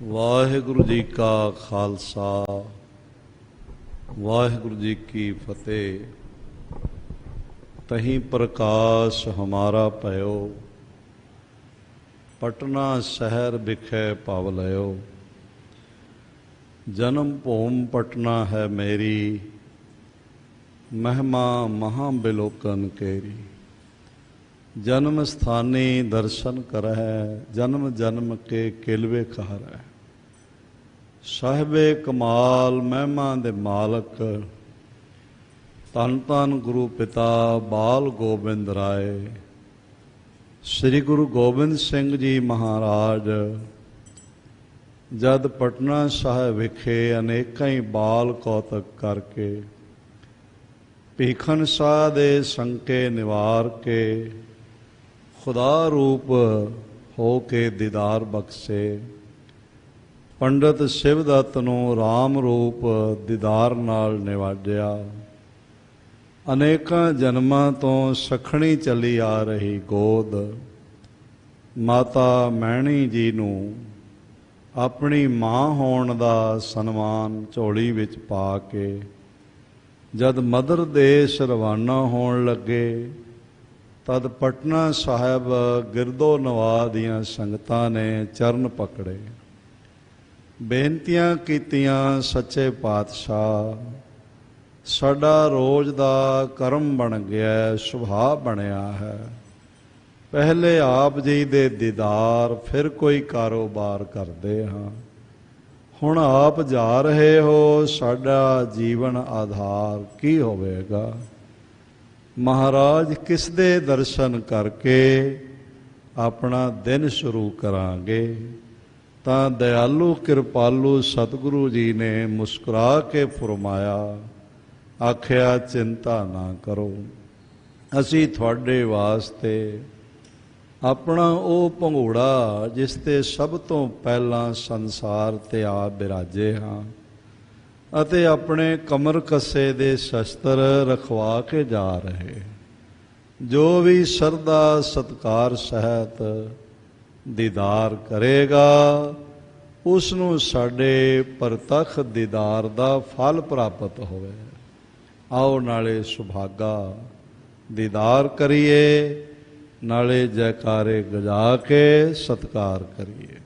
ਵਾਹਿਗੁਰੂ ਜੀ ਕਾ ਖਾਲਸਾ ਵਾਹਿਗੁਰੂ ਜੀ ਕੀ ਫਤਿਹ। ਤਹੀਂ ਪ੍ਰਕਾਸ਼ ਹਮਾਰਾ ਭਇਓ, ਪਟਨਾ ਸ਼ਹਿਰ ਵਿਖੇ ਪਵ ਲਿਓ। ਜਨਮ ਭੂਮ ਪਟਨਾ ਹੈ ਮੇਰੀ, ਮਹਿਮਾ ਮਹਾਂ ਬਿਲੋਕਨ ਕੇਰੀ। ਜਨਮ ਸਥਾਨੀ ਦਰਸ਼ਨ ਕਰਹਿ, ਜਨਮ ਜਨਮ ਕੇ ਕਿਲਵੇ ਖਾਰੈ। ਸਾਹਿਬੇ ਕਮਾਲ ਮਹਿਮਾ ਦੇ ਮਾਲਕ, ਧੰਨ ਧੰਨ ਗੁਰੂ ਪਿਤਾ ਬਾਲ ਗੋਬਿੰਦ ਰਾਏ। ਸ੍ਰੀ ਗੁਰੂ ਗੋਬਿੰਦ ਸਿੰਘ ਜੀ ਮਹਾਰਾਜ ਜਦ ਪਟਨਾ ਸਾਹਿਬ ਵਿਖੇ ਅਨੇਕਾਂ ਹੀ ਬਾਲ ਕੌਤਕ ਕਰਕੇ ਭੀਖਨ ਸਾਹ ਦੇ ਸੰਕੇ ਨਿਵਾਰ ਕੇ ਖੁਦਾ ਰੂਪ ਹੋ ਕੇ ਦੀਦਾਰ ਬਖਸ਼ੇ। ਪੰਡਤ ਸ਼ਿਵਦੱਤ ਨੂੰ ਰਾਮ ਰੂਪ ਦੀਦਾਰ ਨਾਲ ਨਿਵਾਜਿਆ। ਅਨੇਕਾਂ ਜਨਮਾਂ ਤੋਂ ਸਖਣੀ ਚੱਲੀ ਆ ਰਹੀ ਗੋਦ ਮਾਤਾ ਮੈਣੀ ਜੀ ਨੂੰ ਆਪਣੀ ਮਾਂ ਹੋਣ ਦਾ ਸਨਮਾਨ ਝੋਲੀ ਵਿੱਚ ਪਾ ਕੇ ਜਦ ਮਦਰ ਦੇਸ਼ ਰਵਾਨਾ ਹੋਣ ਲੱਗੇ ਤਦ ਪਟਨਾ ਸਾਹਿਬ ਗਿਰਦੋ ਨਵਾਹ ਦੀਆਂ ਸੰਗਤਾਂ ਨੇ ਚਰਨ ਪਕੜੇ, ਬੇਨਤੀਆਂ ਕੀਤੀਆਂ। ਸੱਚੇ ਪਾਤਸ਼ਾਹ, ਸਾਡਾ ਰੋਜ਼ ਦਾ ਕਰਮ ਬਣ ਗਿਆ, ਸੁਭਾਅ ਬਣਿਆ ਹੈ। ਪਹਿਲੇ ਆਪ ਜੀ ਦੇ ਦੀਦਾਰ, ਫਿਰ ਕੋਈ ਕਾਰੋਬਾਰ ਕਰਦੇ ਹਾਂ। ਹੁਣ ਆਪ ਜਾ ਰਹੇ ਹੋ, ਸਾਡਾ ਜੀਵਨ ਆਧਾਰ ਕੀ ਹੋਵੇਗਾ? ਮਹਾਰਾਜ ਕਿਸ ਦੇ ਦਰਸ਼ਨ ਕਰਕੇ ਆਪਣਾ ਦਿਨ ਸ਼ੁਰੂ ਕਰਾਂਗੇ? ਤਾਂ ਦਿਆਲੂ ਕਿਰਪਾਲੂ ਸਤਿਗੁਰੂ ਜੀ ਨੇ ਮੁਸਕਰਾ ਕੇ ਫਰਮਾਇਆ, ਆਖਿਆ ਚਿੰਤਾ ਨਾ ਕਰੋ, ਅਸੀਂ ਤੁਹਾਡੇ ਵਾਸਤੇ ਆਪਣਾ ਉਹ ਭੰਗੂੜਾ ਜਿਸ ਤੇ ਸਭ ਤੋਂ ਪਹਿਲਾਂ ਸੰਸਾਰ ਤੇ ਆ ਬਿਰਾਜੇ ਹਾਂ ਅਤੇ ਆਪਣੇ ਕਮਰ ਕੱਸੇ ਦੇ ਸ਼ਸਤਰ ਰਖਵਾ ਕੇ ਜਾ ਰਹੇ। ਜੋ ਵੀ ਸ਼ਰਧਾ ਸਤਿਕਾਰ ਸਹਿਤ ਦੀਦਾਰ ਕਰੇਗਾ ਉਸ ਨੂੰ ਸਾਡੇ ਪ੍ਰਤੱਖ ਦੀਦਾਰ ਦਾ ਫਲ ਪ੍ਰਾਪਤ ਹੋਵੇ। ਆਓ ਨਾਲੇ ਸੁਭਾਗਾ ਦੀਦਾਰ ਕਰੀਏ, ਨਾਲੇ ਜੈਕਾਰੇ ਗਜਾ ਕੇ ਸਤਿਕਾਰ ਕਰੀਏ।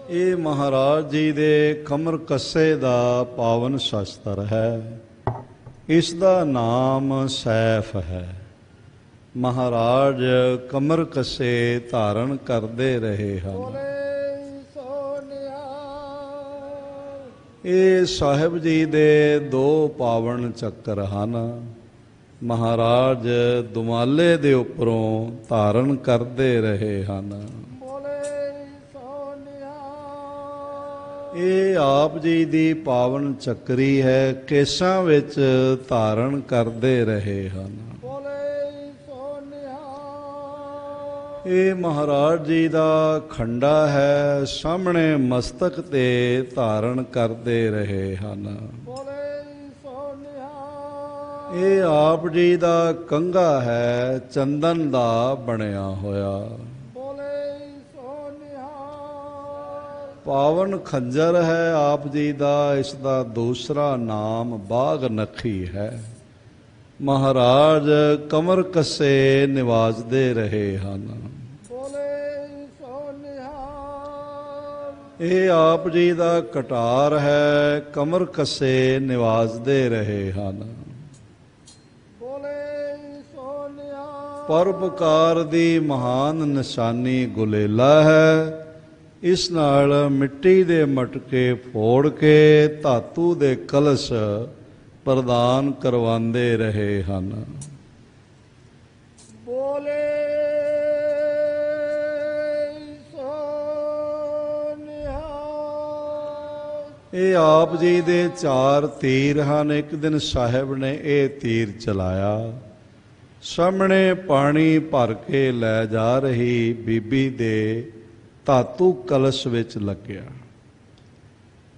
ਇਹ ਮਹਾਰਾਜ ਜੀ ਦੇ ਕਮਰ ਕੱਸੇ ਦਾ ਪਾਵਨ ਸ਼ਸਤਰ ਹੈ। ਇਸ ਦਾ ਨਾਮ ਸੈਫ ਹੈ। ਮਹਾਰਾਜ ਕਮਰ ਕੱਸੇ ਧਾਰਨ ਕਰਦੇ ਰਹੇ ਹਨ। ਇਹ ਸਾਹਿਬ ਜੀ ਦੇ ਦੋ ਪਾਵਨ ਚੱਕਰ ਹਨ। ਮਹਾਰਾਜ ਦੁਮਾਲੇ ਦੇ ਉੱਪਰੋਂ ਧਾਰਨ ਕਰਦੇ ਰਹੇ ਹਨ। ਇਹ ਆਪ ਜੀ ਦੀ ਪਾਵਨ ਚੱਕਰੀ ਹੈ, ਕੇਸਾਂ ਵਿੱਚ ਧਾਰਨ ਕਰਦੇ ਰਹੇ ਹਨ। ਇਹ ਮਹਾਰਾਜ ਜੀ ਦਾ ਖੰਡਾ ਹੈ, ਸਾਹਮਣੇ ਮਸਤਕ ਤੇ ਧਾਰਨ ਕਰਦੇ ਰਹੇ ਹਨ। ਇਹ ਆਪ ਜੀ ਦਾ ਕੰਘਾ ਹੈ, ਚੰਦਨ ਦਾ ਬਣਿਆ ਹੋਇਆ। ਪਾਵਨ ਖੰਜਰ ਹੈ ਆਪ ਜੀ ਦਾ, ਇਸ ਦਾ ਦੂਸਰਾ ਨਾਮ ਬਾਗ ਨਖੀ ਹੈ। ਮਹਾਰਾਜ ਕਮਰ ਕੱਸੇ ਨਿਵਾਜਦੇ ਰਹੇ ਹਨ। ਇਹ ਆਪ ਜੀ ਦਾ ਕਟਾਰ ਹੈ, ਕਮਰ ਕੱਸੇ ਨਿਵਾਜਦੇ ਰਹੇ ਹਨ। ਪਰਉਪਕਾਰ ਦੀ ਮਹਾਨ ਨਿਸ਼ਾਨੀ ਗੁਲੇਲਾ ਹੈ। ਇਸ ਨਾਲ ਮਿੱਟੀ ਦੇ ਮਟਕੇ ਫੋੜ ਕੇ ਧਾਤੂ ਦੇ ਕਲਸ਼ ਪ੍ਰਦਾਨ ਕਰਵਾਉਂਦੇ ਰਹੇ ਹਨ। ਇਹ ਆਪ ਜੀ ਦੇ 4 ਤੀਰ ਹਨ। ਇੱਕ ਦਿਨ ਸਾਹਿਬ ਨੇ ਇਹ ਤੀਰ ਚਲਾਇਆ, ਸਾਹਮਣੇ ਪਾਣੀ ਭਰ ਕੇ ਲੈ ਜਾ ਰਹੀ ਬੀਬੀ ਦੇ ਧਾਤੂ ਕਲਸ਼ ਵਿੱਚ ਲੱਗਿਆ,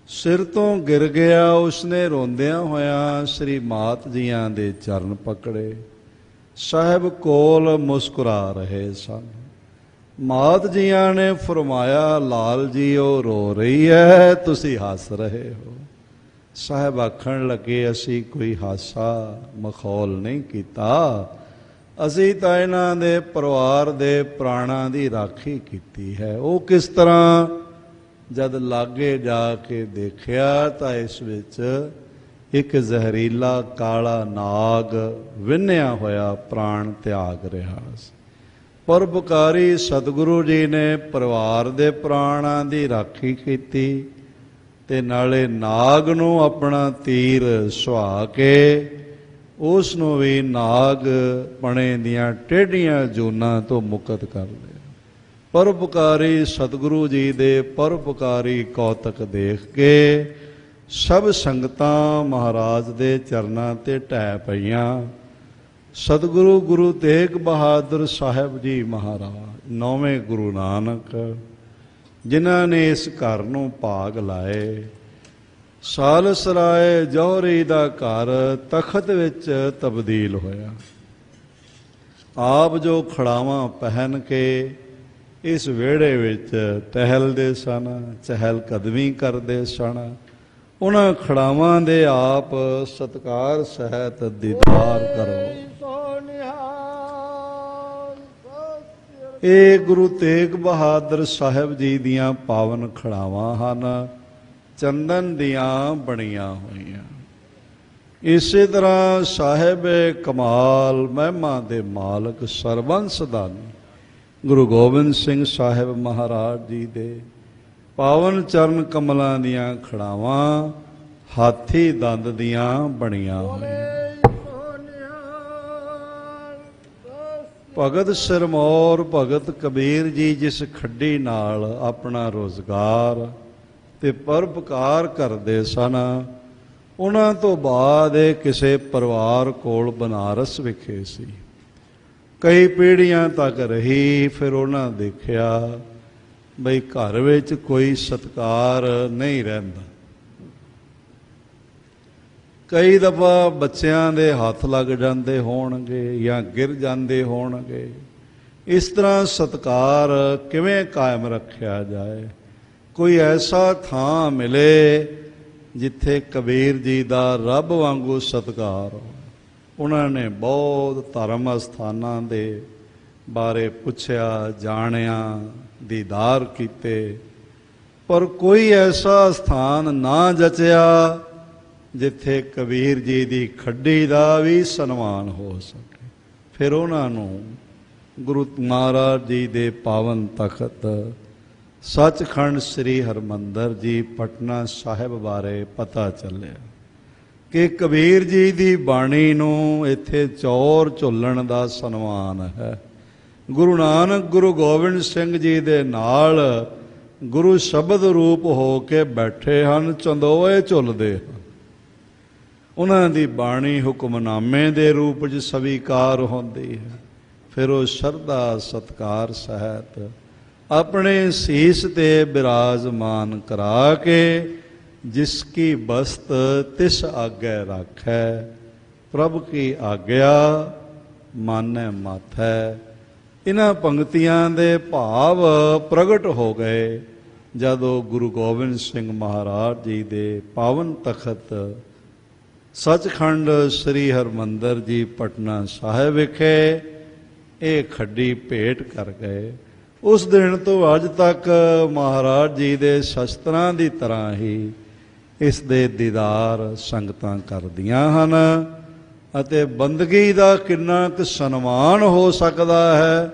ਸਿਰ ਤੋਂ ਗਿਰ ਗਿਆ। ਉਸਨੇ ਰੋਂਦਿਆਂ ਹੋਇਆਂ ਸ੍ਰੀ ਮਾਤ ਜੀਆਂ ਦੇ ਚਰਨ ਪਕੜੇ। ਸਾਹਿਬ ਕੋਲ ਮੁਸਕਰਾ ਰਹੇ ਸਨ। ਮਾਤ ਜੀਆਂ ਨੇ ਫਰਮਾਇਆ, ਲਾਲ ਜੀ ਉਹ ਰੋ ਰਹੀ ਹੈ, ਤੁਸੀਂ ਹੱਸ ਰਹੇ ਹੋ। ਸਾਹਿਬ ਆਖਣ ਲੱਗੇ, ਅਸੀਂ ਕੋਈ ਹਾਸਾ ਮਖੌਲ ਨਹੀਂ ਕੀਤਾ, ਅਸੀਂ ਤਾਂ ਇਹਨਾਂ ਦੇ ਪਰਿਵਾਰ ਦੇ ਪ੍ਰਾਣਾਂ ਦੀ ਰਾਖੀ ਕੀਤੀ ਹੈ। ਉਹ ਕਿਸ ਤਰ੍ਹਾਂ? ਜਦ ਲਾਗੇ ਜਾ ਕੇ ਦੇਖਿਆ ਤਾਂ ਇਸ ਵਿੱਚ ਇੱਕ ਜ਼ਹਿਰੀਲਾ ਕਾਲਾ ਨਾਗ ਵਿੰਨ੍ਹਿਆ ਹੋਇਆ ਪ੍ਰਾਣ ਤਿਆਗ ਰਿਹਾ ਸੀ। ਪਰਉਪਕਾਰੀ ਸਤਿਗੁਰੂ ਜੀ ਨੇ ਪਰਿਵਾਰ ਦੇ ਪ੍ਰਾਣਾਂ ਦੀ ਰਾਖੀ ਕੀਤੀ ਤੇ ਨਾਲੇ ਨਾਗ ਨੂੰ ਆਪਣਾ ਤੀਰ ਸੁਹਾ ਕੇ ਉਸ ਨੂੰ ਵੀ ਨਾਗ ਪਣੇ ਦੀਆਂ ਟੇਢੀਆਂ ਜੂਨਾਂ ਤੋਂ ਮੁਕਤ ਕਰ ਲਿਆ। ਪਰਉਪਕਾਰੀ ਸਤਿਗੁਰੂ ਜੀ ਦੇ ਪਰਉਪਕਾਰੀ ਕੌਤਕ ਦੇਖ ਕੇ ਸਭ ਸੰਗਤਾਂ ਮਹਾਰਾਜ ਦੇ ਚਰਨਾਂ ਤੇ ਢਹਿ ਪਈਆਂ। ਸਤਿਗੁਰੂ ਗੁਰੂ ਤੇਗ ਬਹਾਦਰ ਸਾਹਿਬ ਜੀ ਮਹਾਰਾਜ, 9ਵੇਂ ਗੁਰੂ ਨਾਨਕ, ਜਿਨ੍ਹਾਂ ਨੇ ਇਸ ਘਰ ਨੂੰ ਭਾਗ ਲਾਏ। ਸਾਲਸਰਾਏ ਜੌਹਰੀ ਦਾ ਘਰ ਤਖਤ ਵਿੱਚ ਤਬਦੀਲ ਹੋਇਆ। ਆਪ ਜੋ ਖੜਾਵਾਂ ਪਹਿਨ ਕੇ ਇਸ ਵਿਹੜੇ ਵਿੱਚ ਟਹਿਲਦੇ ਸਨ, ਚਹਿਲ ਕਦਮੀ ਕਰਦੇ ਸਨ, ਉਹਨਾਂ ਖੜਾਵਾਂ ਦੇ ਆਪ ਸਤਿਕਾਰ ਸਹਿਤ ਦੀਦਾਰ ਕਰੋ। ਇਹ ਗੁਰੂ ਤੇਗ ਬਹਾਦਰ ਸਾਹਿਬ ਜੀ ਦੀਆਂ ਪਾਵਨ ਖੜਾਵਾਂ ਹਨ, ਚੰਦਨ ਦੀਆਂ ਬਣੀਆਂ ਹੋਈਆਂ। ਇਸੇ ਤਰ੍ਹਾਂ ਸਾਹਿਬ ਕਮਾਲ ਮਹਿਮਾ ਦੇ ਮਾਲਕ ਸਰਬੰਸ ਦਾਨੀ ਗੁਰੂ ਗੋਬਿੰਦ ਸਿੰਘ ਸਾਹਿਬ ਮਹਾਰਾਜ ਜੀ ਦੇ ਪਾਵਨ ਚਰਨ ਕਮਲਾਂ ਦੀਆਂ ਖੜਾਵਾਂ ਹਾਥੀ ਦੰਦ ਦੀਆਂ ਬਣੀਆਂ ਹੋਈਆਂ। ਭਗਤ ਸਿਰਮੌਰ ਭਗਤ ਕਬੀਰ ਜੀ ਜਿਸ ਖੱਡੀ ਨਾਲ ਆਪਣਾ ਰੋਜ਼ਗਾਰ ਤੇ ਪਰਉਪਕਾਰ ਕਰਦੇ ਸਨ, ਉਹਨਾਂ ਤੋਂ ਬਾਅਦ ਇਹ ਕਿਸੇ ਪਰਿਵਾਰ ਕੋਲ ਬਨਾਰਸ ਵਿਖੇ ਸੀ। ਕਈ ਪੀੜ੍ਹੀਆਂ ਤੱਕ ਰਹੀ। ਫਿਰ ਉਹਨਾਂ ਦੇਖਿਆ ਬਈ ਘਰ ਵਿੱਚ ਕੋਈ ਸਤਿਕਾਰ ਨਹੀਂ ਰਹਿੰਦਾ। ਕਈ ਦਫਾ ਬੱਚਿਆਂ ਦੇ ਹੱਥ ਲੱਗ ਜਾਂਦੇ ਹੋਣਗੇ ਜਾਂ ਗਿਰ ਜਾਂਦੇ ਹੋਣਗੇ। ਇਸ ਤਰ੍ਹਾਂ ਸਤਿਕਾਰ ਕਿਵੇਂ ਕਾਇਮ ਰੱਖਿਆ ਜਾਏ? ਕੋਈ ਐਸਾ ਥਾਂ ਮਿਲੇ ਜਿੱਥੇ ਕਬੀਰ ਜੀ ਦਾ ਰੱਬ ਵਾਂਗੂ ਸਤਿਕਾਰ ਹੋ। ਉਹਨਾਂ ਨੇ ਬਹੁਤ ਧਰਮ ਅਸਥਾਨਾਂ ਦੇ ਬਾਰੇ ਪੁੱਛਿਆ, ਜਾਣਿਆ, ਦੀਦਾਰ ਕੀਤੇ, ਪਰ ਕੋਈ ਐਸਾ ਸਥਾਨ ਨਾ ਜਚਿਆ ਜਿੱਥੇ ਕਬੀਰ ਜੀ ਦੀ ਖੱਡੀ ਦਾ ਵੀ ਸਨਮਾਨ ਹੋ ਸਕੇ। ਫਿਰ ਉਹਨਾਂ ਨੂੰ ਗੁਰੂ ਮਹਾਰਾਜ ਜੀ ਦੇ ਪਾਵਨ ਤਖਤ ਸੱਚਖੰਡ ਸ੍ਰੀ ਹਰਿਮੰਦਰ ਜੀ ਪਟਨਾ ਸਾਹਿਬ ਬਾਰੇ ਪਤਾ ਚੱਲਿਆ ਕਿ ਕਬੀਰ ਜੀ ਦੀ ਬਾਣੀ ਨੂੰ ਇੱਥੇ ਚੌਰ ਝੁੱਲਣ ਦਾ ਸਨਮਾਨ ਹੈ। ਗੁਰੂ ਨਾਨਕ ਗੁਰੂ ਗੋਬਿੰਦ ਸਿੰਘ ਜੀ ਦੇ ਨਾਲ ਗੁਰੂ ਸ਼ਬਦ ਰੂਪ ਹੋ ਕੇ ਬੈਠੇ ਹਨ, ਚੰਦੋਏ ਝੁੱਲਦੇ ਹਨ। ਉਹਨਾਂ ਦੀ ਬਾਣੀ ਹੁਕਮਨਾਮੇ ਦੇ ਰੂਪ 'ਚ ਸਵੀਕਾਰ ਹੁੰਦੀ ਹੈ। ਫਿਰ ਉਹ ਸ਼ਰਧਾ ਸਤਿਕਾਰ ਸਹਿਤ ਆਪਣੇ ਸੀਸ ਤੇ ਬਿਰਾਜਮਾਨ ਕਰਾ ਕੇ ਜਿਸ ਕੀ ਬਸਤ ਤਿਸ ਆਗੇ ਰਾਖੈ, ਪ੍ਰਭ ਕੀ ਆਗਿਆ ਮਾਨੈ ਮਾਥੈ। ਇਹਨਾਂ ਪੰਕਤੀਆਂ ਦੇ ਭਾਵ ਪ੍ਰਗਟ ਹੋ ਗਏ ਜਦੋਂ ਗੁਰੂ ਗੋਬਿੰਦ ਸਿੰਘ ਮਹਾਰਾਜ ਜੀ ਦੇ ਪਾਵਨ ਤਖਤ ਸੱਚਖੰਡ ਸ੍ਰੀ ਹਰਿਮੰਦਰ ਜੀ ਪਟਨਾ ਸਾਹਿਬ ਵਿਖੇ ਇਹ ਖੱਡੀ ਭੇਟ ਕਰ ਗਏ। ਉਸ ਦਿਨ ਤੋਂ ਅੱਜ ਤੱਕ ਮਹਾਰਾਜ ਜੀ ਦੇ ਸ਼ਸਤਰਾਂ ਦੀ ਤਰ੍ਹਾਂ ਹੀ ਇਸ ਦੇ ਦੀਦਾਰ ਸੰਗਤਾਂ ਕਰਦੀਆਂ ਹਨ ਅਤੇ ਬੰਦਗੀ ਦਾ ਕਿੰਨਾ ਕੁ ਸਨਮਾਨ ਹੋ ਸਕਦਾ ਹੈ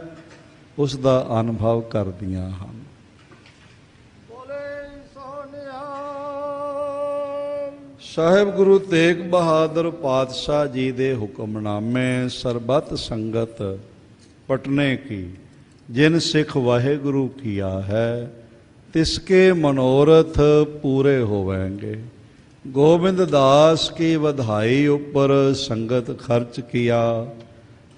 ਉਸ ਦਾ ਅਨੁਭਵ ਕਰਦੀਆਂ ਹਨ। ਸਾਹਿਬ ਗੁਰੂ ਤੇਗ ਬਹਾਦਰ ਪਾਤਸ਼ਾਹ ਜੀ ਦੇ ਹੁਕਮਨਾਮੇ ਸਰਬਤ ਸੰਗਤ ਪਟਨੇ ਕੀ ਜਿਨ ਸਿੱਖ ਵਾਹਿਗੁਰੂ ਕੀਆ ਹੈ ਤਿਸਕੇ ਮਨੋਰਥ ਪੂਰੇ ਹੋਵੇਂਗੇ। ਗੋਬਿੰਦ ਦਾਸ ਕੀ ਵਧਾਈ ਉੱਪਰ ਸੰਗਤ ਖਰਚ ਕੀਆ,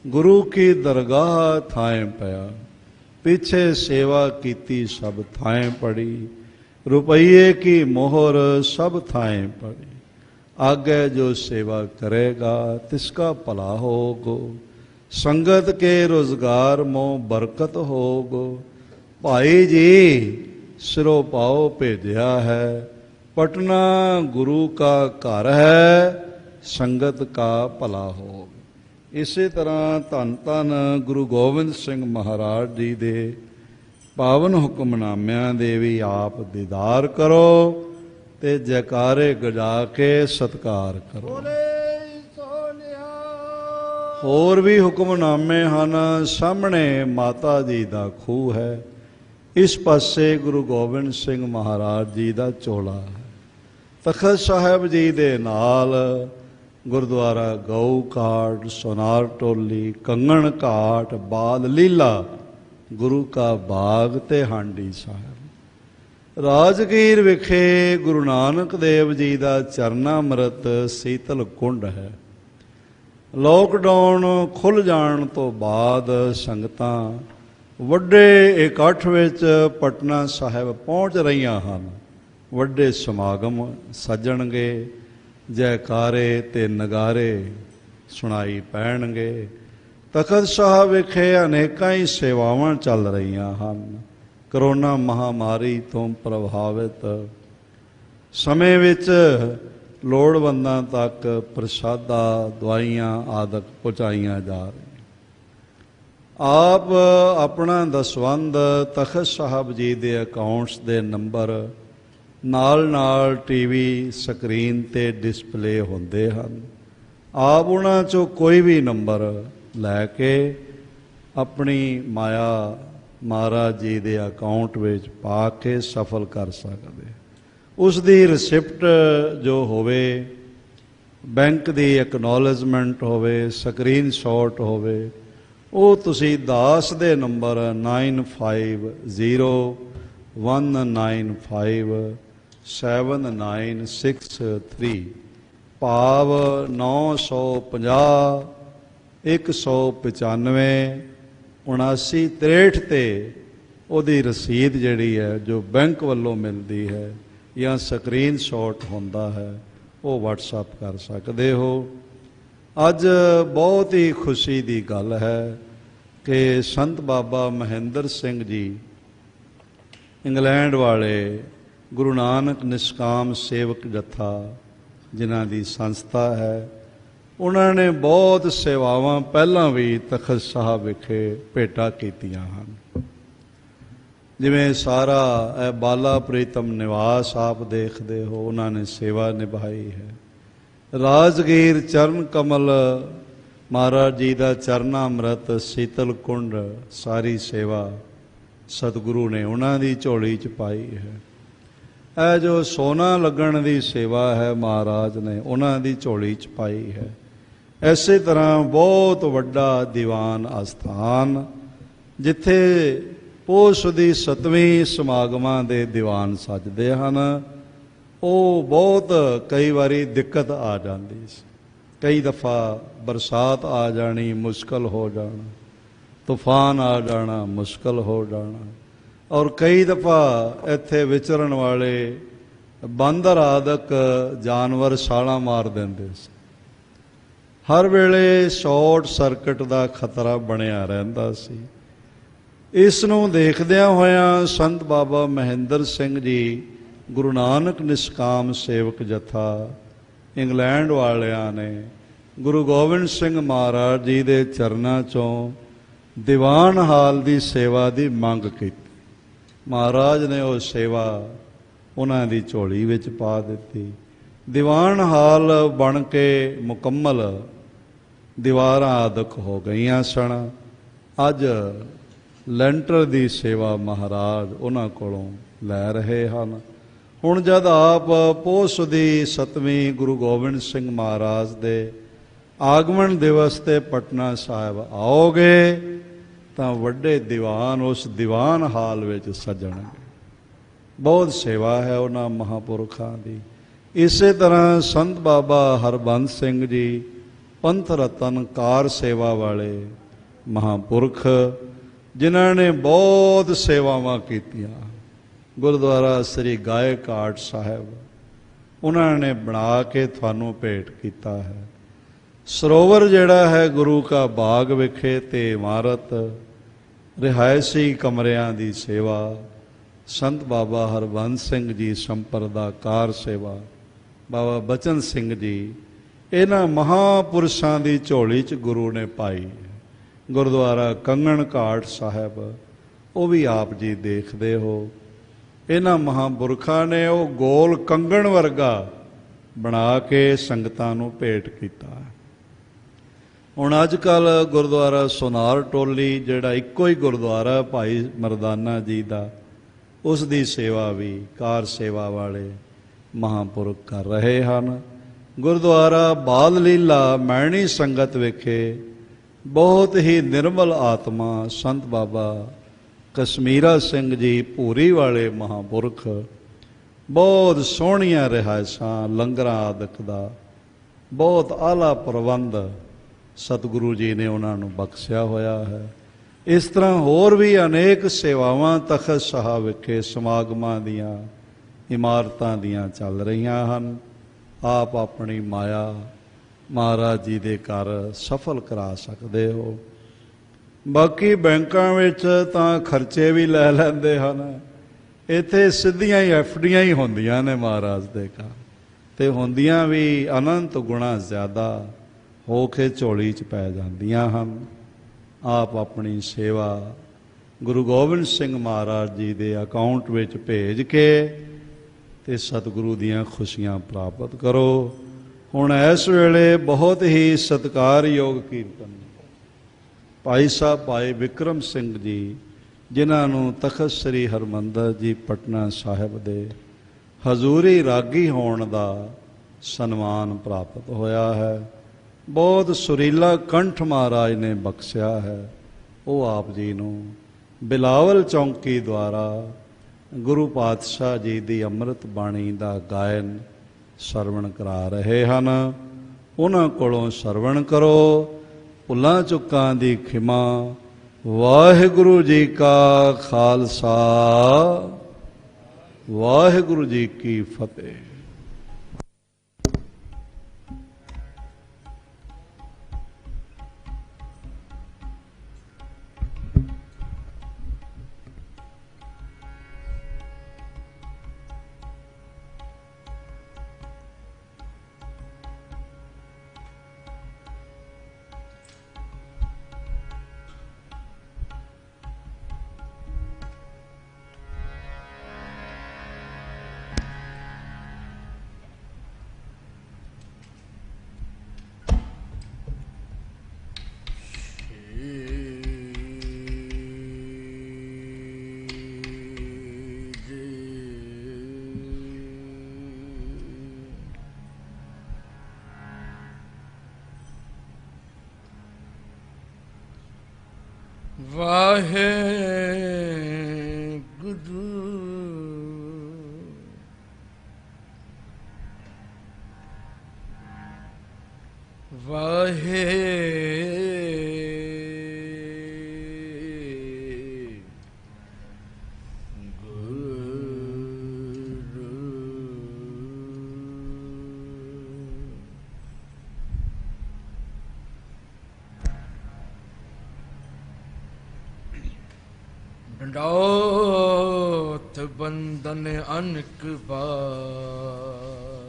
ਗੁਰੂ ਕੀ ਦਰਗਾਹ ਥਾਏ ਪਿਆ। ਪਿੱਛੇ ਸੇਵਾ ਕੀਤੀ ਸਭ ਥਾਏ ਪੜੀ, ਰੁਪਈਏ ਕੀ ਮੋਹਰ ਸਭ ਥਾਏ ਪੜੀ। आगे जो सेवा करेगा तिसका भला होगो, ਸੰਗਤ ਕੇ ਰੁਜ਼ਗਾਰ ਮੋ ਬਰਕਤ ਹੋਗ। ਭਾਈ ਜੀ ਸਿਰੋਂ ਪਾਓ ਭੇਜਿਆ ਹੈ, ਪਟਨਾ ਗੁਰੂ ਕਾ ਘਰ ਹੈ, ਸੰਗਤ ਕਾ ਭਲਾ ਹੋਗ। ਇਸੇ ਤਰ੍ਹਾਂ ਧੰਨ ਧੰਨ ਗੁਰੂ ਗੋਬਿੰਦ ਸਿੰਘ ਮਹਾਰਾਜ ਜੀ ਦੇ ਪਾਵਨ ਹੁਕਮਨਾਮਿਆਂ ਦੇ ਵੀ ਆਪ ਦੀਦਾਰ ਕਰੋ ਤੇ ਜੈਕਾਰੇ ਗਜਾ ਕੇ ਸਤਿਕਾਰ ਕਰੋ। ਹੋਰ ਵੀ ਹੁਕਮਨਾਮੇ ਹਨ। ਸਾਹਮਣੇ ਮਾਤਾ ਜੀ ਦਾ ਖੂਹ ਹੈ, ਇਸ ਪਾਸੇ ਗੁਰੂ ਗੋਬਿੰਦ ਸਿੰਘ ਮਹਾਰਾਜ ਜੀ ਦਾ ਚੋਲਾ ਹੈ। ਤਖਤ ਸਾਹਿਬ ਜੀ ਦੇ ਨਾਲ ਗੁਰਦੁਆਰਾ ਗਊ ਘਾਟ, ਸੋਨਾਰ ਟੋਲੀ, ਕੰਗਣ ਘਾਟ, ਬਾਲ ਲੀਲਾ, ਗੁਰੂ ਕਾ ਬਾਗ ਤੇ ਹਾਂਡੀ ਸਾਹਿਬ। ਰਾਜਗੀਰ ਵਿਖੇ ਗੁਰੂ ਨਾਨਕ ਦੇਵ ਜੀ ਦਾ ਚਰਨਾਮ੍ਰਿਤ ਸੀਤਲ ਕੁੰਡ ਹੈ। ਲੋਕਡਾਊਨ ਖੁੱਲ੍ਹ ਜਾਣ ਤੋਂ ਬਾਅਦ ਸੰਗਤਾਂ ਵੱਡੇ ਇਕੱਠ ਵਿੱਚ ਪਟਨਾ ਸਾਹਿਬ ਪਹੁੰਚ ਰਹੀਆਂ ਹਨ। ਵੱਡੇ ਸਮਾਗਮ ਸੱਜਣਗੇ, ਜੈਕਾਰੇ ਤੇ ਨਗਾਰੇ ਸੁਣਾਈ ਪੈਣਗੇ। ਤਖਤ ਸਾਹਿਬ ਵਿਖੇ ਅਨੇਕਾਂ ਹੀ ਸੇਵਾਵਾਂ ਚੱਲ ਰਹੀਆਂ ਹਨ। ਕਰੋਨਾ ਮਹਾਮਾਰੀ ਤੋਂ ਪ੍ਰਭਾਵਿਤ ਸਮੇਂ ਵਿੱਚ ਲੋੜਵੰਦਾਂ ਤੱਕ ਪ੍ਰਸ਼ਾਦਾ, ਦਵਾਈਆਂ ਆਦਿ ਪਹੁੰਚਾਈਆਂ ਜਾ ਰਹੀਆਂ। ਆਪ ਆਪਣਾ ਦਸਵੰਧ ਤਖਤ ਸਾਹਿਬ ਜੀ ਦੇ ਅਕਾਊਂਟਸ ਦੇ ਨੰਬਰ ਨਾਲ ਟੀਵੀ ਸਕਰੀਨ ਤੇ ਡਿਸਪਲੇ ਹੁੰਦੇ ਹਨ। ਆਪ ਉਹਨਾਂ 'ਚੋਂ ਕੋਈ ਵੀ ਨੰਬਰ ਲੈ ਕੇ ਆਪਣੀ ਮਾਇਆ ਮਹਾਰਾਜ ਜੀ ਦੇ ਅਕਾਊਂਟ ਵਿੱਚ ਪਾ ਕੇ ਸਫਲ ਕਰ ਸਕਦੇ। ਉਸ ਦੀ ਰਿਸਿਪਟ ਜੋ ਹੋਵੇ, ਬੈਂਕ ਦੀ ਐਕਨੋਲੇਜਮੈਂਟ ਹੋਵੇ, ਸਕਰੀਨ ਸ਼ਾਟ ਹੋਵੇ, ਉਹ ਤੁਸੀਂ ਦਾਸ ਦੇ ਨੰਬਰ 9501957963 ਭਾਵ 950 195 7963 ਤੇ ਉਹਦੀ ਰਸੀਦ ਜਿਹੜੀ ਹੈ ਜੋ ਬੈਂਕ ਵੱਲੋਂ ਮਿਲਦੀ ਹੈ ਜਾਂ ਸਕਰੀਨ ਸ਼ਾਟ ਹੁੰਦਾ ਹੈ, ਉਹ WhatsApp ਕਰ ਸਕਦੇ ਹੋ। ਅੱਜ ਬਹੁਤ ਹੀ ਖੁਸ਼ੀ ਦੀ ਗੱਲ ਹੈ ਕਿ ਸੰਤ ਬਾਬਾ ਮਹਿੰਦਰ ਸਿੰਘ ਜੀ ਇੰਗਲੈਂਡ ਵਾਲੇ ਗੁਰੂ ਨਾਨਕ ਨਿਸ਼ਕਾਮ ਸੇਵਕ ਜਥਾ ਜਿਨ੍ਹਾਂ ਦੀ ਸੰਸਥਾ ਹੈ, ਉਹਨਾਂ ਨੇ ਬਹੁਤ ਸੇਵਾਵਾਂ ਪਹਿਲਾਂ ਵੀ ਤਖਤ ਸਾਹਿਬ ਵਿਖੇ ਭੇਟਾ ਕੀਤੀਆਂ ਹਨ। ਜਿਵੇਂ ਸਾਰਾ ਇਹ ਬਾਲਾ ਪ੍ਰੀਤਮ ਨਿਵਾਸ ਆਪ ਦੇਖਦੇ ਹੋ, ਉਹਨਾਂ ਨੇ ਸੇਵਾ ਨਿਭਾਈ ਹੈ। ਰਾਜਗੀਰ ਚਰਨ ਕਮਲ ਮਹਾਰਾਜ ਜੀ ਦਾ ਚਰਨਾਮ੍ਰਿਤ ਸੀਤਲ ਕੁੰਡ, ਸਾਰੀ ਸੇਵਾ ਸਤਿਗੁਰੂ ਨੇ ਉਹਨਾਂ ਦੀ ਝੋਲੀ 'ਚ ਪਾਈ ਹੈ। ਇਹ ਜੋ ਸੋਨਾ ਲੱਗਣ ਦੀ ਸੇਵਾ ਹੈ, ਮਹਾਰਾਜ ਨੇ ਉਹਨਾਂ ਦੀ ਝੋਲੀ 'ਚ ਪਾਈ ਹੈ। ਇਸੇ ਤਰ੍ਹਾਂ ਬਹੁਤ ਵੱਡਾ ਦੀਵਾਨ ਅਸਥਾਨ, ਜਿੱਥੇ ਪੋਸ਼ ਦੀ 7ਵੀਂ ਸਮਾਗਮਾਂ ਦੇ ਦੀਵਾਨ ਸੱਜਦੇ ਹਨ, ਉਹ ਬਹੁਤ ਕਈ ਵਾਰੀ ਦਿੱਕਤ ਆ ਜਾਂਦੀ ਸੀ। ਕਈ ਦਫਾ ਬਰਸਾਤ ਆ ਜਾਣੀ, ਮੁਸ਼ਕਲ ਹੋ ਜਾਣਾ, ਤੂਫਾਨ ਆ ਜਾਣਾ, ਮੁਸ਼ਕਲ ਹੋ ਜਾਣਾ, ਔਰ ਕਈ ਦਫਾ ਇੱਥੇ ਵਿਚਰਨ ਵਾਲੇ ਬਾਂਦਰ ਆਦਿਕ ਜਾਨਵਰ ਛਾਲਾਂ ਮਾਰ ਦਿੰਦੇ ਸੀ। ਹਰ ਵੇਲੇ ਸ਼ਾਰਟ ਸਰਕਟ ਦਾ ਖਤਰਾ ਬਣਿਆ ਰਹਿੰਦਾ ਸੀ। ਇਸ ਨੂੰ ਦੇਖਦਿਆਂ ਹੋਇਆਂ ਸੰਤ ਬਾਬਾ ਮਹਿੰਦਰ ਸਿੰਘ ਜੀ ਗੁਰੂ ਨਾਨਕ ਨਿਸ਼ਕਾਮ ਸੇਵਕ ਜਥਾ ਇੰਗਲੈਂਡ ਵਾਲਿਆਂ ਨੇ ਗੁਰੂ ਗੋਬਿੰਦ ਸਿੰਘ ਮਹਾਰਾਜ ਜੀ ਦੇ ਚਰਨਾਂ 'ਚੋਂ ਦੀਵਾਨ ਹਾਲ ਦੀ ਸੇਵਾ ਦੀ ਮੰਗ ਕੀਤੀ। ਮਹਾਰਾਜ ਨੇ ਉਹ ਸੇਵਾ ਉਹਨਾਂ ਦੀ ਝੋਲੀ ਵਿੱਚ ਪਾ ਦਿੱਤੀ। ਦੀਵਾਨ ਹਾਲ ਬਣ ਕੇ ਮੁਕੰਮਲ ਦੀਵਾਰਾਂ ਆਦਿਕ ਹੋ ਗਈਆਂ ਸਨ। ਅੱਜ ਲੈਂਟਰ ਦੀ ਸੇਵਾ ਮਹਾਰਾਜ ਉਹਨਾਂ ਕੋਲੋਂ ਲੈ ਰਹੇ ਹਨ। ਹੁਣ ਜਦ ਆਪ ਪੋਸ਼ ਦੀ 7ਵੀਂ ਗੁਰੂ ਗੋਬਿੰਦ ਸਿੰਘ ਮਹਾਰਾਜ ਦੇ ਆਗਮਨ ਦਿਵਸ 'ਤੇ ਪਟਨਾ ਸਾਹਿਬ ਆਓਗੇ ਤਾਂ ਵੱਡੇ ਦੀਵਾਨ ਉਸ ਦੀਵਾਨ ਹਾਲ ਵਿੱਚ ਸੱਜਣਗੇ। ਬਹੁਤ ਸੇਵਾ ਹੈ ਉਹਨਾਂ ਮਹਾਂਪੁਰਖਾਂ ਦੀ। ਇਸੇ ਤਰ੍ਹਾਂ ਸੰਤ ਬਾਬਾ ਹਰਬੰਸ ਸਿੰਘ ਜੀ ਪੰਥ ਰਤਨ ਕਾਰ ਸੇਵਾ ਵਾਲੇ ਮਹਾਂਪੁਰਖ, ਜਿਨ੍ਹਾਂ ਨੇ ਬਹੁਤ ਸੇਵਾਵਾਂ ਕੀਤੀਆਂ। ਗੁਰਦੁਆਰਾ ਸ੍ਰੀ ਗਾਏ ਘਾਟ ਸਾਹਿਬ ਉਹਨਾਂ ਨੇ ਬਣਾ ਕੇ ਤੁਹਾਨੂੰ ਭੇਟ ਕੀਤਾ ਹੈ। ਸਰੋਵਰ ਜਿਹੜਾ ਹੈ ਗੁਰੂ ਕਾ ਬਾਗ ਵਿਖੇ ਤੇ ਇਮਾਰਤ ਰਿਹਾਇਸ਼ੀ ਕਮਰਿਆਂ ਦੀ ਸੇਵਾ, ਸੰਤ ਬਾਬਾ ਹਰਬੰਸ ਸਿੰਘ ਜੀ ਸੰਪਰਦਾਕਾਰ ਸੇਵਾ, ਬਾਬਾ ਬਚਨ ਸਿੰਘ ਜੀ, ਇਹਨਾਂ ਮਹਾਂਪੁਰਸ਼ਾਂ ਦੀ ਝੋਲੀ 'ਚ ਗੁਰੂ ਨੇ ਪਾਈ। ਗੁਰਦੁਆਰਾ ਕੰਗਣ ਘਾਟ ਸਾਹਿਬ ਉਹ ਵੀ ਆਪ ਜੀ ਦੇਖਦੇ ਹੋ। ਇਹਨਾਂ ਮਹਾਂਪੁਰਖਾਂ ਨੇ ਉਹ ਗੋਲ ਕੰਗਣ ਵਰਗਾ ਬਣਾ ਕੇ ਸੰਗਤਾਂ ਨੂੰ ਭੇਟ ਕੀਤਾ। ਹੁਣ ਅੱਜ ਕੱਲ੍ਹ ਗੁਰਦੁਆਰਾ ਸੋਨਾਰ ਟੋਲੀ ਜਿਹੜਾ ਇੱਕੋ ਹੀ ਗੁਰਦੁਆਰਾ ਭਾਈ ਮਰਦਾਨਾ ਜੀ ਦਾ, ਉਸ ਦੀ ਸੇਵਾ ਵੀ ਕਾਰ ਸੇਵਾ ਵਾਲੇ ਮਹਾਂਪੁਰਖ ਕਰ ਰਹੇ ਹਨ। ਗੁਰਦੁਆਰਾ ਬਾਲ ਲੀਲਾ ਮੈਣੀ ਸੰਗਤ ਵਿਖੇ ਬਹੁਤ ਹੀ ਨਿਰਮਲ ਆਤਮਾ ਸੰਤ ਬਾਬਾ ਕਸ਼ਮੀਰਾ ਸਿੰਘ ਜੀ ਭੂਰੀ ਵਾਲੇ ਮਹਾਂਪੁਰਖ, ਬਹੁਤ ਸੋਹਣੀਆਂ ਰਿਹਾਇਸ਼ਾਂ, ਲੰਗਰਾਂ ਆਦਿਕ ਦਾ ਬਹੁਤ ਆਲਾ ਪ੍ਰਬੰਧ ਸਤਿਗੁਰੂ ਜੀ ਨੇ ਉਹਨਾਂ ਨੂੰ ਬਖਸ਼ਿਆ ਹੋਇਆ ਹੈ। ਇਸ ਤਰ੍ਹਾਂ ਹੋਰ ਵੀ ਅਨੇਕ ਸੇਵਾਵਾਂ ਤਖਤ ਸਾਹਿਬ ਵਿਖੇ ਸਮਾਗਮਾਂ ਦੀਆਂ, ਇਮਾਰਤਾਂ ਦੀਆਂ ਚੱਲ ਰਹੀਆਂ ਹਨ। ਆਪ ਆਪਣੀ ਮਾਇਆ ਮਹਾਰਾਜ ਜੀ ਦੇ ਘਰ ਸਫਲ ਕਰਾ ਸਕਦੇ ਹੋ। ਬਾਕੀ ਬੈਂਕਾਂ ਵਿੱਚ ਤਾਂ ਖਰਚੇ ਵੀ ਲੈ ਲੈਂਦੇ ਹਨ, ਇੱਥੇ ਸਿੱਧੀਆਂ ਹੀ ਐਫਡੀਆਂ ਹੀ ਹੁੰਦੀਆਂ ਨੇ ਮਹਾਰਾਜ ਦੇ ਘਰ, ਅਤੇ ਹੁੰਦੀਆਂ ਵੀ ਅਨੰਤ ਗੁਣਾ ਜ਼ਿਆਦਾ ਹੋ ਕੇ ਝੋਲੀ 'ਚ ਪੈ ਜਾਂਦੀਆਂ ਹਨ। ਆਪ ਆਪਣੀ ਸੇਵਾ ਗੁਰੂ ਗੋਬਿੰਦ ਸਿੰਘ ਮਹਾਰਾਜ ਜੀ ਦੇ ਅਕਾਊਂਟ ਵਿੱਚ ਭੇਜ ਕੇ ਤੇ ਸਤਿਗੁਰੂ ਦੀਆਂ ਖੁਸ਼ੀਆਂ ਪ੍ਰਾਪਤ ਕਰੋ। ਹੁਣ ਇਸ ਵੇਲੇ ਬਹੁਤ ਹੀ ਸਤਿਕਾਰਯੋਗ ਕੀਰਤਨ ਭਾਈ ਸਾਹਿਬ ਭਾਈ ਵਿਕਰਮ ਸਿੰਘ ਜੀ, ਜਿਨ੍ਹਾਂ ਨੂੰ ਤਖਤ ਸ੍ਰੀ ਹਰਿਮੰਦਰ ਜੀ ਪਟਨਾ ਸਾਹਿਬ ਦੇ ਹਜ਼ੂਰੀ ਰਾਗੀ ਹੋਣ ਦਾ ਸਨਮਾਨ ਪ੍ਰਾਪਤ ਹੋਇਆ ਹੈ। ਬਹੁਤ ਸੁਰੀਲਾ ਕੰਠ ਮਹਾਰਾਜ ਨੇ ਬਖਸ਼ਿਆ ਹੈ। ਉਹ ਆਪ ਜੀ ਨੂੰ ਬਿਲਾਵਲ ਚੌਂਕੀ ਦੁਆਰਾ ਗੁਰੂ ਪਾਤਸ਼ਾਹ ਜੀ ਦੀ ਅੰਮ੍ਰਿਤ ਬਾਣੀ ਦਾ ਗਾਇਨ ਸਰਵਣ ਕਰਾ ਰਹੇ ਹਨ। ਉਹਨਾਂ ਕੋਲੋਂ ਸਰਵਣ ਕਰੋ। ਭੁੱਲਾਂ ਚੁੱਕਾਂ ਦੀ ਖਿਮਾ। ਵਾਹਿਗੁਰੂ ਜੀ ਕਾ ਖਾਲਸਾ, ਵਾਹਿਗੁਰੂ ਜੀ ਕੀ ਫਤਿਹ। ਵਾਹਿਗੁਰੂ ਡੰਡੌਤ ਬੰਦਨ ਅਨਕ ਬਾਰ,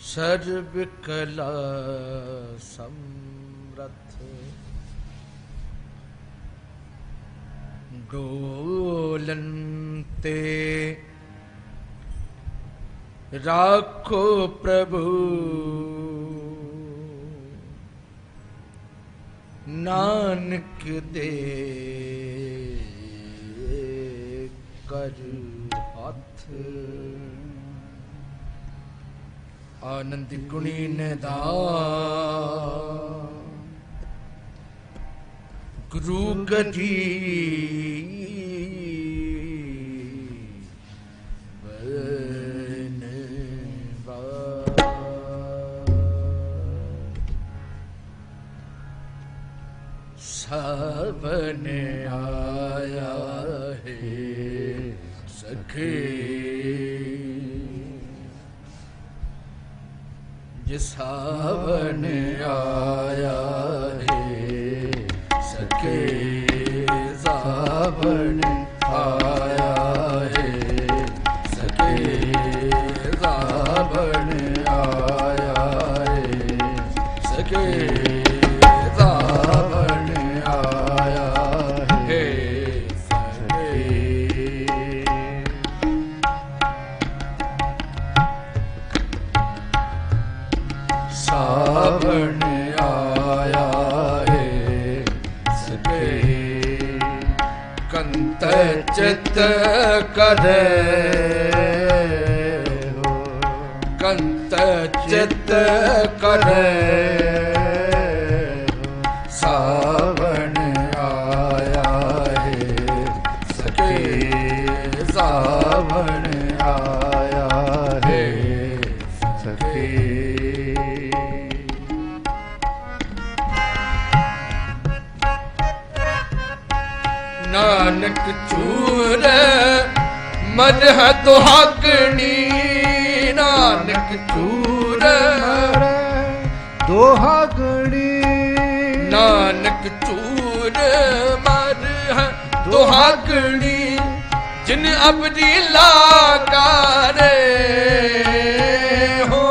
ਸਰਬ ਕਲਾ ਸਮਰਥ, ਡੋਲਨ ਤੇ ਰਾਖੋ ਪ੍ਰਭੂ, ਨਾਨਕ ਦੇ ਕਰ ਹੱਥ, ਆਨੰਦ ਗੁਣੀ ਨਿਧਾਨ, ਗੁਰੂ ਗਦੀ ਸਾਵਨ ਆਇਆ ਹੈ ਸਖੀ, जिस सावन आया है सखे सावन आया है सखे सावन आया है सखे सावन आया है सावन आया है सके कंत चित करे हो कंत चित करे सावन आया है सके सावन आया है सके नानक चूर मदह दुहाकनी नानक चूर दुहागणी नानक चूर मदह दुहाकनी जिन अपनी लाकारे हो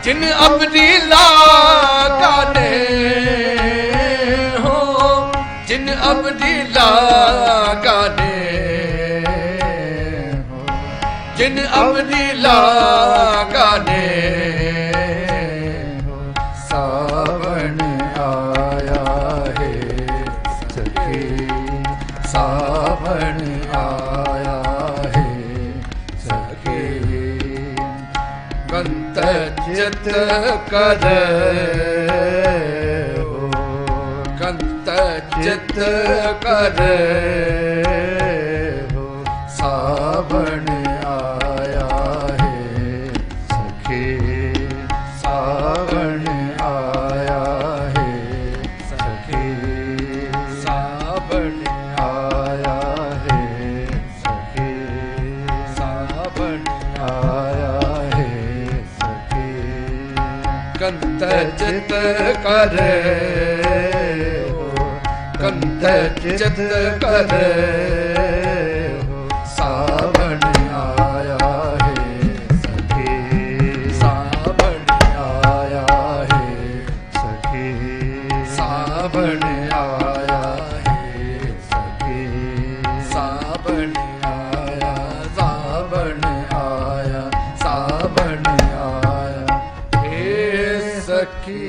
जिन अपनी लाकारे हो जिन अपनी लाकारे हो जिन अपनी लाकारे हो सावन आया है सखी सावन आया है सखी कंत चित करे हो कंत चित करे हो सावन आया है सखी सावन आया है सखी सावन आया है सखी सावन आया है कंत चित करे हो कंत चित करे हो सावन आया है सखी सावन आया है सखी सावन आया है सखी सावन आया सावन आया सावन आया हे सखी